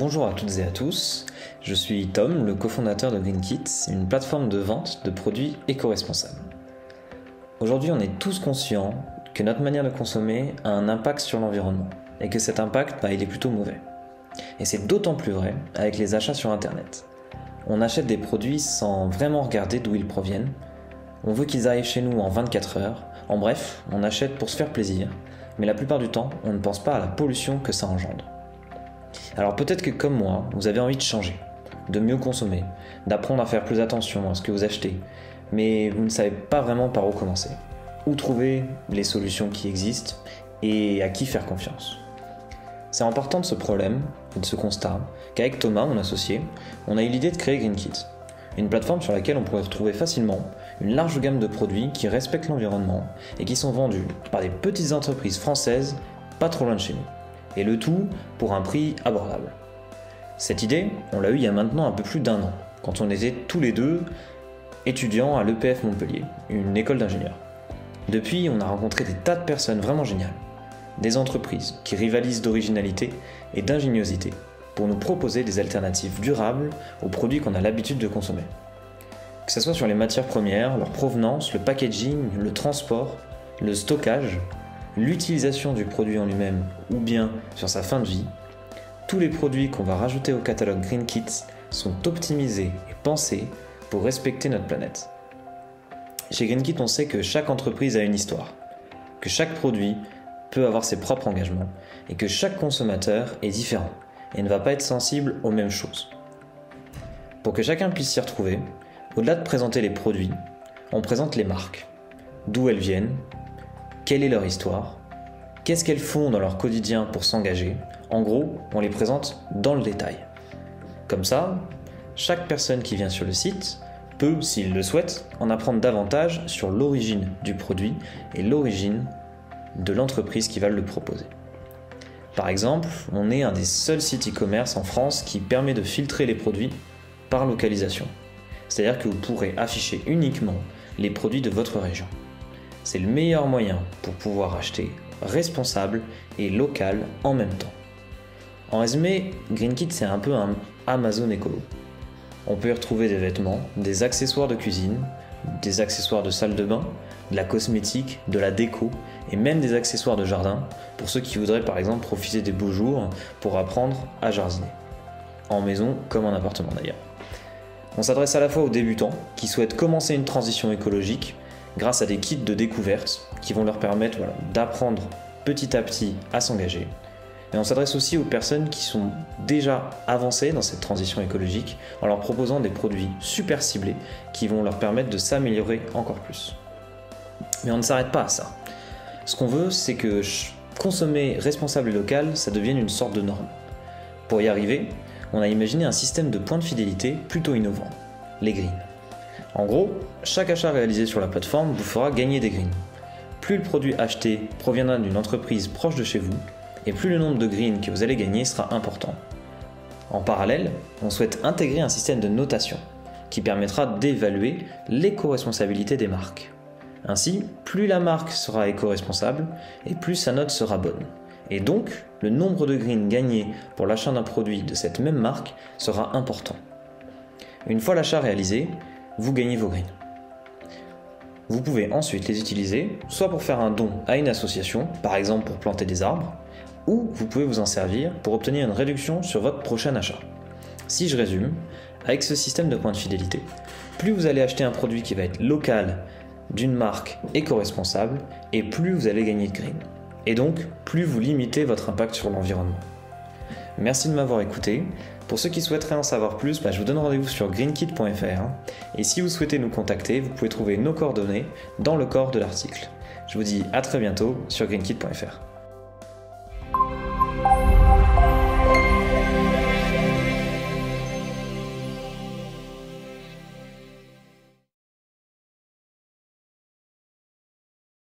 Bonjour à toutes et à tous, je suis Tom, le cofondateur de GreenKit, une plateforme de vente de produits éco-responsables. Aujourd'hui, on est tous conscients que notre manière de consommer a un impact sur l'environnement et que cet impact, il est plutôt mauvais. Et c'est d'autant plus vrai avec les achats sur Internet. On achète des produits sans vraiment regarder d'où ils proviennent, on veut qu'ils arrivent chez nous en 24 heures, en bref, on achète pour se faire plaisir, mais la plupart du temps, on ne pense pas à la pollution que ça engendre. Alors peut-être que comme moi, vous avez envie de changer, de mieux consommer, d'apprendre à faire plus attention à ce que vous achetez, mais vous ne savez pas vraiment par où commencer, où trouver les solutions qui existent et à qui faire confiance. C'est en partant de ce problème et de ce constat qu'avec Thomas, mon associé, on a eu l'idée de créer GreenKit, une plateforme sur laquelle on pourrait retrouver facilement une large gamme de produits qui respectent l'environnement et qui sont vendus par des petites entreprises françaises pas trop loin de chez nous. Et le tout pour un prix abordable. Cette idée, on l'a eue il y a maintenant un peu plus d'1 an, quand on était tous les deux étudiants à l'EPF Montpellier, une école d'ingénieurs. Depuis, on a rencontré des tas de personnes vraiment géniales, des entreprises qui rivalisent d'originalité et d'ingéniosité pour nous proposer des alternatives durables aux produits qu'on a l'habitude de consommer. Que ce soit sur les matières premières, leur provenance, le packaging, le transport, le stockage, l'utilisation du produit en lui-même ou bien sur sa fin de vie, tous les produits qu'on va rajouter au catalogue GreenKit sont optimisés et pensés pour respecter notre planète. Chez GreenKit, on sait que chaque entreprise a une histoire, que chaque produit peut avoir ses propres engagements et que chaque consommateur est différent et ne va pas être sensible aux mêmes choses. Pour que chacun puisse s'y retrouver, au-delà de présenter les produits, on présente les marques, d'où elles viennent, quelle est leur histoire, qu'est-ce qu'elles font dans leur quotidien pour s'engager. En gros, on les présente dans le détail. Comme ça, chaque personne qui vient sur le site peut, s'il le souhaite, en apprendre davantage sur l'origine du produit et l'origine de l'entreprise qui va le proposer. Par exemple, on est un des seuls sites e-commerce en France qui permet de filtrer les produits par localisation. C'est-à-dire que vous pourrez afficher uniquement les produits de votre région. C'est le meilleur moyen pour pouvoir acheter responsable et local en même temps. En résumé, GreenKit c'est un peu un Amazon écolo. On peut y retrouver des vêtements, des accessoires de cuisine, des accessoires de salle de bain, de la cosmétique, de la déco et même des accessoires de jardin pour ceux qui voudraient par exemple profiter des beaux jours pour apprendre à jardiner. En maison comme en appartement d'ailleurs. On s'adresse à la fois aux débutants qui souhaitent commencer une transition écologique grâce à des kits de découverte qui vont leur permettre d'apprendre petit à petit à s'engager. Et on s'adresse aussi aux personnes qui sont déjà avancées dans cette transition écologique en leur proposant des produits super ciblés qui vont leur permettre de s'améliorer encore plus. Mais on ne s'arrête pas à ça. Ce qu'on veut, c'est que consommer responsable et local, ça devienne une sorte de norme. Pour y arriver, on a imaginé un système de points de fidélité plutôt innovant, les greens. En gros, chaque achat réalisé sur la plateforme vous fera gagner des greens. Plus le produit acheté proviendra d'une entreprise proche de chez vous, et plus le nombre de greens que vous allez gagner sera important. En parallèle, on souhaite intégrer un système de notation qui permettra d'évaluer l'éco-responsabilité des marques. Ainsi, plus la marque sera éco-responsable et plus sa note sera bonne. Et donc, le nombre de greens gagnés pour l'achat d'un produit de cette même marque sera important. Une fois l'achat réalisé, vous gagnez vos greens. Vous pouvez ensuite les utiliser soit pour faire un don à une association, par exemple pour planter des arbres, ou vous pouvez vous en servir pour obtenir une réduction sur votre prochain achat. Si je résume, avec ce système de points de fidélité, plus vous allez acheter un produit qui va être local d'une marque éco-responsable, et plus vous allez gagner de greens. Et donc, plus vous limitez votre impact sur l'environnement. Merci de m'avoir écouté. Pour ceux qui souhaiteraient en savoir plus, je vous donne rendez-vous sur greenkit.fr. Et si vous souhaitez nous contacter, vous pouvez trouver nos coordonnées dans le corps de l'article. Je vous dis à très bientôt sur greenkit.fr.